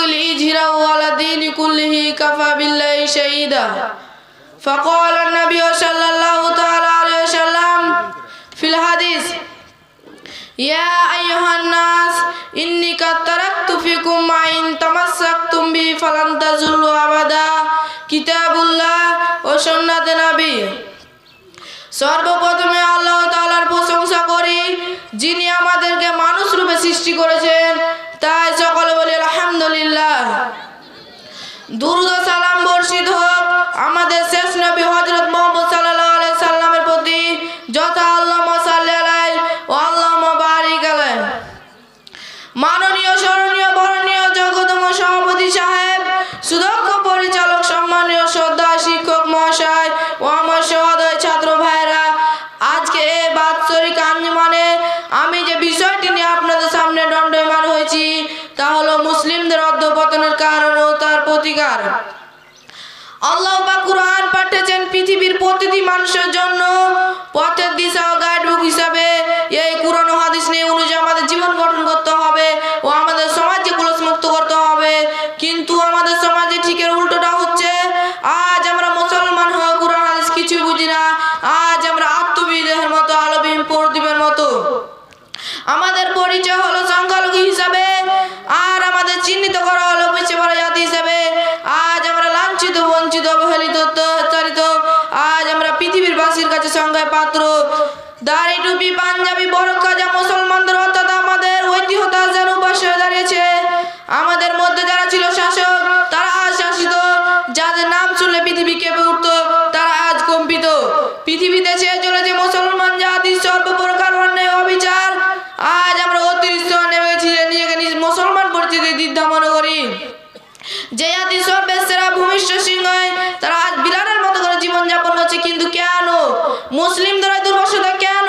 ليظهره على الدين كله كفى بالله شهيدا فقال النبي صلى الله تعالى عليه وسلم في الحديث يا أيها الناس إني قد تركت فيكم ما إن تمسكتم به فلن تضلوا أبدا كتاب الله وسنة نبي সর্বপ্রথমে আল্লাহ তাআলার প্রশংসা করি যিনি আমাদেরকে মানুষ রূপে সৃষ্টি করেছেন তাই সকলে বলি আলহামদুলিল্লাহ দুরূদ ও সালাম বর্ষিত হোক আমাদের শেষ নবী হযরত মুহাম্মদ সাল্লাল্লাহু আলাইহি সাল্লামের প্রতি যথা আল্লাহুম্মা সাল্লি আলাইহি ওয়া আল্লাহুম্মা বারিক আলাইহি মাননীয় স্মরণীয় বরণীয় জগতম সভাপতি সাহেব সুদক্ষ পরিচালক সম্মানীয় শ্রদ্ধা শিক্ষক মহাশয় ও আমার সহোদয় ছাত্র ভাইরা আজকে এই বাৎসরিক আঞ্জুমানে আমি যে বিষয়টি নিয়ে আপনাদের সামনে দণ্ডায়মান হয়েছি তা হলো মুসলিমদের অধঃপতনের কারণ ও তার প্রতিকার আল্লাহ পাক কুরআন পাঠিয়েছেন পৃথিবীর প্রতিটি মানুষের জন্য পথের দিশা ও গাইডবুক হিসাবে এই কুরআন ও হাদিস নিয়ে অনুযায়ী আমাদের জীবন গঠন করতে হবে ও আমাদের সমাজকে কুলসমুক্ত করতে হবে কিন্তু আমাদের সমাজে ঠিক এর উল্টোটা হচ্ছে আজ আমরা মুসলমান হয়ে কুরআন হাদিস কিছু বুঝি না আজ আমরা আত্মবিদেহের মতো আলবিহীন প্রদীপের মতো আমাদের পরিচয় হলো সংখ্যালঘু হিসাবে আর আমাদের চিহ্নিত করা হলো পিছিয়ে পড়া জাতি হিসাবে আজ আমরা লাঞ্ছিত বঞ্চিত অবহেলিত অত্যাচারিত আজ আমরা পৃথিবীর বাসীর কাছে সংজ্ঞায় পাত্র দাড়ি টুপি পাঞ্জাবি বরকা যা মুসলমানদের অর্থাৎ আমাদের ঐতিহ্যতা যেন উপাস্য হয়ে দাঁড়িয়েছে আমাদের মধ্যে যারা ছিল শাসক তারা আজ শাসিত যাদের নাম শুনলে পৃথিবী কেঁপে উঠত তারা আজ কম্পিত পৃথিবীতে ছেয়ে চলেছে মুসলমান জাতির সর্বপ্রকার অন্যায় অবিচার আজ আমরা অতিরিক্ত নেমে গেছি নিজেকে মুসলমান পরিচিতি দ্বিধা মনে করি যে জাতি সর্বের সেরা ভূমিষ্ঠ সিংহ তারা আজ বিলানের মতো করে জীবনযাপন করছে কিন্তু কেন মুসলিমদের দুর্বশতা কেন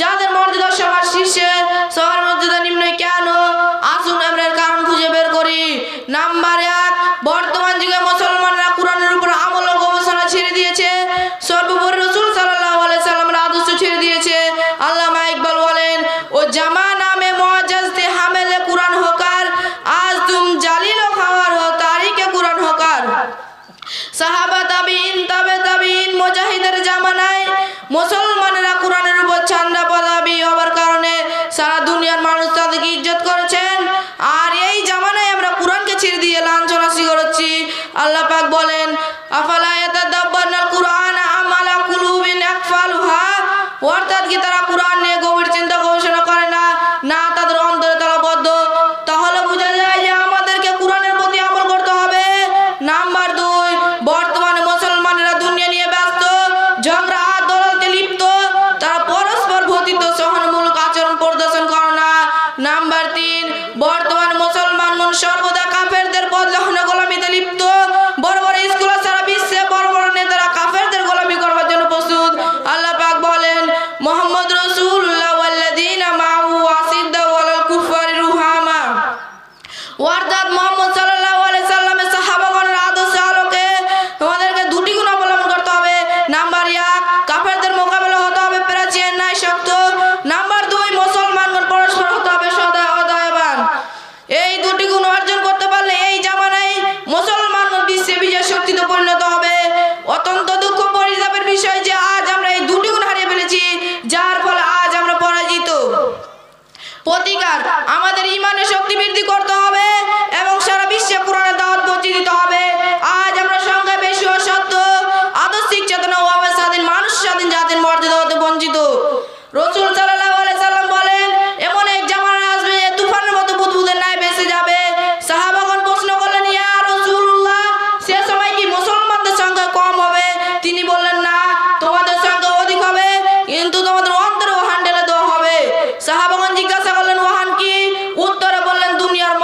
যাদের মর্যাদা সবার শীর্ষে সবার মর্যাদা নিম্ন কেন আসুন আমরা এর কারণ খুঁজে বের করি নাম্বার 1 বর্তমান যুগে মুসলমানরা কুরআনের উপর আমল ও গবেষণা ছেড়ে দিয়েছে সর্বোপরি রাসূল সাল্লাল্লাহু আলাইহি সাল্লামের আদর্শ ছেড়ে দিয়েছে আল্লামা ইকবাল বলেন ও জামানা মে মুআজ্জাজ তে হামেলে কুরআন হোকার আজ তুম জালিল ও খাওয়ার হো তারিখে কুরআন হোকার সাহাবা তাবিঈন তাবে তাবিঈন মুজাহিদের জামানায় মুসলমানেরা কুরআনের উপর ছান্দা পদাবি হওয়ার কারণে সারা দুনিয়ার মানুষ তাদেরকে ইজ্জত করেছেন আর এই জামানায় আমরা কুরআনকে ছেড়ে দিয়ে লাঞ্ছনা করছি আল্লাহ পাক বলেন আফালা ইয়াতাদাব্বারুল কুরআন আম আলা কুলুবিন আকফালুহা অর্থাৎ কি তারা কুরআন নিয়ে গভীর চিন্তা গবেষণা করে না না তাদের অন্তরে তালাবদ্ধ তাহলে বোঝা যায় যে আমাদেরকে কুরআনের প্রতি আমল করতে হবে নাম্বার 2 বর্তমানে মুসলমানেরা দুনিয়া নিয়ে ব্যস্ত ঝগড়া দলালতে লিপ্ত তারা পরস্পর ভক্তিত সহানুমূলক আচরণ প্রদর্শন করে না নাম্বার 3 বর্তমানে মুসলমান মন সর্বদা কাফেরদের বদলাহনে গোলামিতে লিপ্ত বড় বড় স্কুল সারা বিশ্বে বড় বড় নেতারা কাফেরদের গোলামি করার জন্য প্রস্তুত আল্লাহ পাক বলেন মুহাম্মদ রাসূলুল্লাহ ওয়াল্লাযীনা মাআহু আশিদ্দাউ আলাল কুফারি রুহামা অর্থাৎ মুহাম্মদ সাল্লাল্লাহু আলাইহি সাল্লামের সাহাবাগণের আদর্শ আলোকে তোমাদেরকে দুটি গুণ অবলম্বন করতে হবে নাম্বার 1 কাফেরদের মোকাবেলা হতে হবে প্রাচীন ন্যায় শক্ত নাম্বার 2 মুসলমানগণ পরস্পর হতে হবে সদা অদয়াবান এই দুটি গুণ অর্জন করতে পারলে এই জামানায় মুসলমানগণ বিশ্বে বিজয় শক্তিতে পরিণত হবে অত্যন্ত দুঃখ পরিতাপের বিষয় যে আজ আমরা এই দুটি গুণ হারিয়ে ফেলেছি যার ফলে আজ আমরা পরাজিত প্রতিকার আমাদের ঈমানের শক্তি বৃদ্ধি করতে হবে এবং সারা বিশ্বে কুরআনের দাওয়াত পৌঁছে দিতে হবে আজ আমরা সংখ্যায় বেশি ও সত্য আদর্শিক চেতনা ও স্বাধীন মানুষ স্বাধীন জাতির মর্যাদা হতে বঞ্চিত রাসূল সাল্লাল্লাহু আলাইহি সাল্লাম বলেন এমন এক জামানা আসবে তুফানের মতো বুদবুদের ন্যায় ভেসে যাবে সাহাবাগণ প্রশ্ন করলেন ইয়া রাসূলুল্লাহ সে সময় কি মুসলমানদের সংখ্যা কম হবে তিনি বললেন না তোমাদের সংখ্যা অধিক হবে কিন্তু তোমাদের অন্তরে ওহান ঢেলে দেওয়া হবে সাহাবাগণ জিজ্ঞাসা করলেন ওহান কি উত্তরে বললেন দুনিয়ার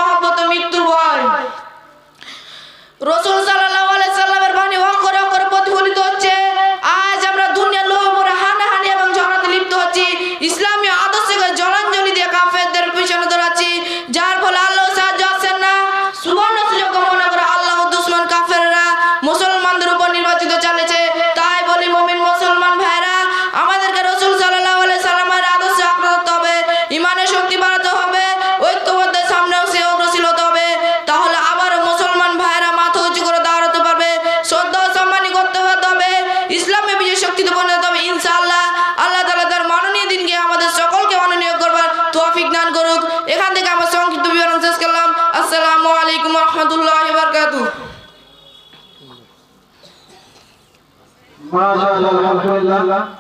মাশাআল্লাহ আলহামদুলিল্লাহ